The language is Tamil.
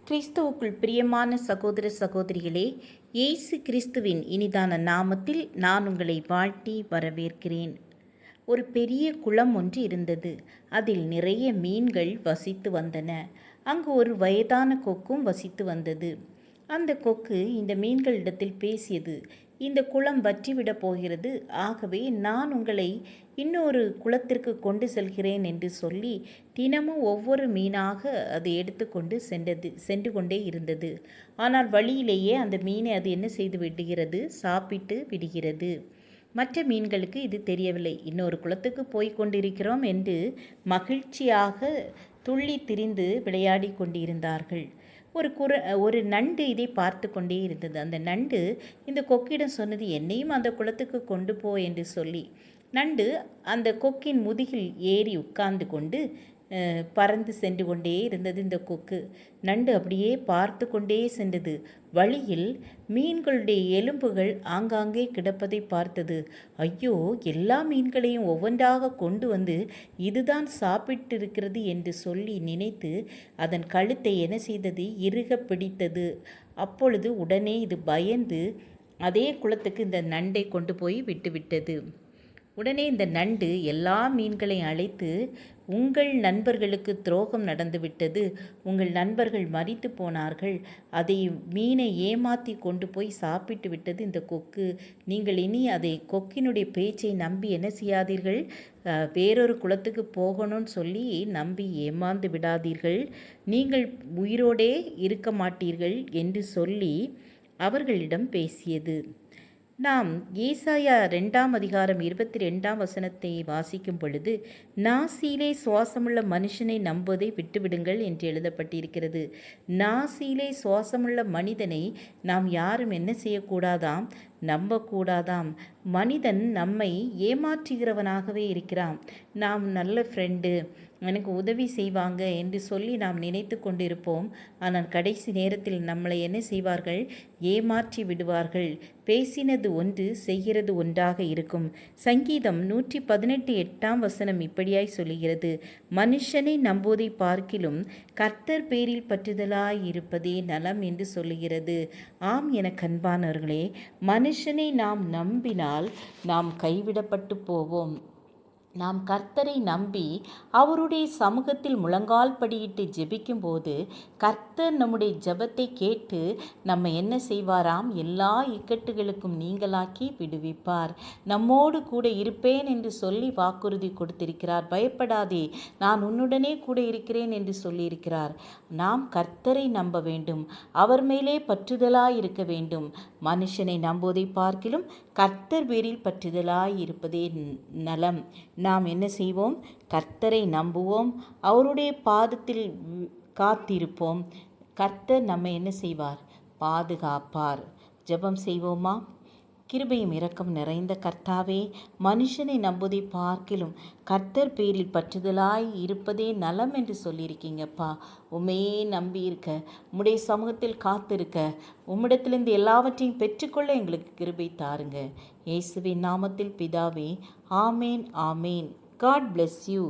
கிறிஸ்துவுக்குள் பிரியமான சகோதர சகோதரிகளே, இயேசு கிறிஸ்துவின் இனிதான நாமத்தில் நான் உங்களை வாழ்த்தி வரவேற்கிறேன். ஒரு பெரிய குளம் ஒன்று இருந்தது. அதில் நிறைய மீன்கள் வசித்து வந்தன. அங்கு ஒரு வயதான கொக்கும் வசித்து வந்தது. அந்த கொக்கு இந்த மீன்களிடத்தில் பேசியது, இந்த குளம் வற்றிவிடப் போகிறது, ஆகவே நான் உங்களை இன்னொரு குளத்திற்கு கொண்டு செல்கிறேன் என்று சொல்லி தினமும் ஒவ்வொரு மீனாக அது எடுத்துக்கொண்டு சென்று கொண்டே இருந்தது. ஆனால் வழியிலேயே அந்த மீனை அது என்ன செய்து விடுகிறது? சாப்பிட்டு விடுகிறது. மற்ற மீன்களுக்கு இது தெரியவில்லை. இன்னொரு குளத்துக்கு போய் கொண்டிருக்கிறோம் என்று மகிழ்ச்சியாக துள்ளி திரிந்து விளையாடி கொண்டிருந்தார்கள். ஒரு நண்டு இதை பார்த்து கொண்டே இருந்தது. அந்த நண்டு இந்த கொக்கிடம் சொன்னது, என்னையும் அந்த குளத்துக்கு கொண்டு போ என்று சொல்லி. நண்டு அந்த கொக்கின் முதுகில் ஏறி உட்கார்ந்து கொண்டு பறந்து சென்று கொண்டே இருந்தது. இந்த கொக்கு நண்டு அப்படியே பார்த்து கொண்டே சென்றது. வழியில் மீன்களுடைய எலும்புகள் ஆங்காங்கே கிடப்பதை பார்த்தது. ஐயோ, எல்லா மீன்களையும் ஒவ்வொன்றாக கொண்டு வந்து இதுதான் சாப்பிட்டிருக்கிறது என்று சொல்லி நினைத்து அதன் கழுத்தை என்ன செய்தது? இறுக பிடித்தது. அப்பொழுது உடனே இது பயந்து அதே குளத்துக்கு இந்த நண்டை கொண்டு போய் விட்டுவிட்டது. உடனே இந்த நண்டு எல்லா மீன்களையும் அழைத்து, உங்கள் நண்பர்களுக்கு துரோகம் நடந்துவிட்டது, உங்கள் நண்பர்கள் மரித்து போனார்கள், அதை மீனை ஏமாற்றி கொண்டு போய் சாப்பிட்டு விட்டது இந்த கொக்கு. நீங்கள் இனி அதை கொக்கினுடைய பேச்சை நம்பி என்ன செய்யாதீர்கள்? வேறொரு குளத்துக்கு போகணும்னு சொல்லி நம்பி ஏமாந்து விடாதீர்கள், நீங்கள் உயிரோடே இருக்க மாட்டீர்கள் என்று சொல்லி அவர்களிடம் பேசியது. நாம் ஏசாயா 2:22 வாசிக்கும் பொழுது, நாசியிலே சுவாசமுள்ள மனுஷனை நம்புவதை விட்டுவிடுங்கள் என்று எழுதப்பட்டிருக்கிறது. நாசியிலே சுவாசமுள்ள மனிதனை நாம் யாரும் என்ன செய்யக்கூடாதாம்? நம்பக்கூடாதாம். மனிதன் நம்மை ஏமாற்றுகிறவனாகவே இருக்கிறான். நாம் நல்ல ஃப்ரெண்டு, எனக்கு உதவி செய்வாங்க என்று சொல்லி நாம் நினைத்து கொண்டிருப்போம். ஆனால் கடைசி நேரத்தில் நம்மளை என்ன செய்வார்கள்? ஏமாற்றி விடுவார்கள். பேசினது ஒன்று, செய்கிறது ஒன்றாக இருக்கும். சங்கீதம் 118:8 இப்படியாய் சொல்லுகிறது, மனுஷனை நம்புவதை பார்க்கிலும் கர்த்தர் பேரில் பற்றுதலாய் இருப்பதே நலம் என்று சொல்லுகிறது. ஆம், என கண்பானவர்களே, மனுஷனை நாம் நம்பினால் நாம் கைவிடப்பட்டு போவோம். நாம் கர்த்தரை நம்பி அவருடைய சமூகத்தில் முழங்கால் படியிட்டு ஜெபிக்கும்போது கர்த்தர் நம்முடைய ஜெபத்தை கேட்டு நம்ம என்ன செய்வாராம்? எல்லா இக்கட்டுகளுக்கும் நீங்களாக்கி விடுவிப்பார். நம்மோடு கூட இருப்பேன் என்று சொல்லி வாக்குறுதி கொடுத்திருக்கிறார். பயப்படாதே, நான் உன்னுடனே கூட இருக்கிறேன் என்று சொல்லியிருக்கிறார். நாம் கர்த்தரை நம்ப வேண்டும், அவர் மேலே பற்றுதலாய் இருக்க வேண்டும். மனுஷனை நம்புவதை பார்க்கிலும் கர்த்தர் பேரில் பற்றுதலாய் இருப்பதே நலம். நாம் என்ன செய்வோம்? கர்த்தரை நம்புவோம், அவருடைய பாதத்தில் காத்திருப்போம். கர்த்தர் நம்மை என்ன செய்வார்? பாதுகாப்பார். ஜெபம் செய்வோமா? கிருபையும் இரக்கம் நிறைந்த கர்த்தாவே, மனுஷனை நம்புவதை பார்க்கிலும் கர்த்தர் பேரில் பற்றுதலாய் இருப்பதே நலம் என்று சொல்லியிருக்கீங்கப்பா. உண்மையே நம்பி இருக்க, உம்முடைய சமூகத்தில் காத்திருக்க, உம்மிடத்திலிருந்து எல்லாவற்றையும் பெற்றுக்கொள்ள எங்களுக்கு கிருபை தாருங்க. இயேசுவின் நாமத்தில் பிதாவே, ஆமேன், ஆமேன். God bless you.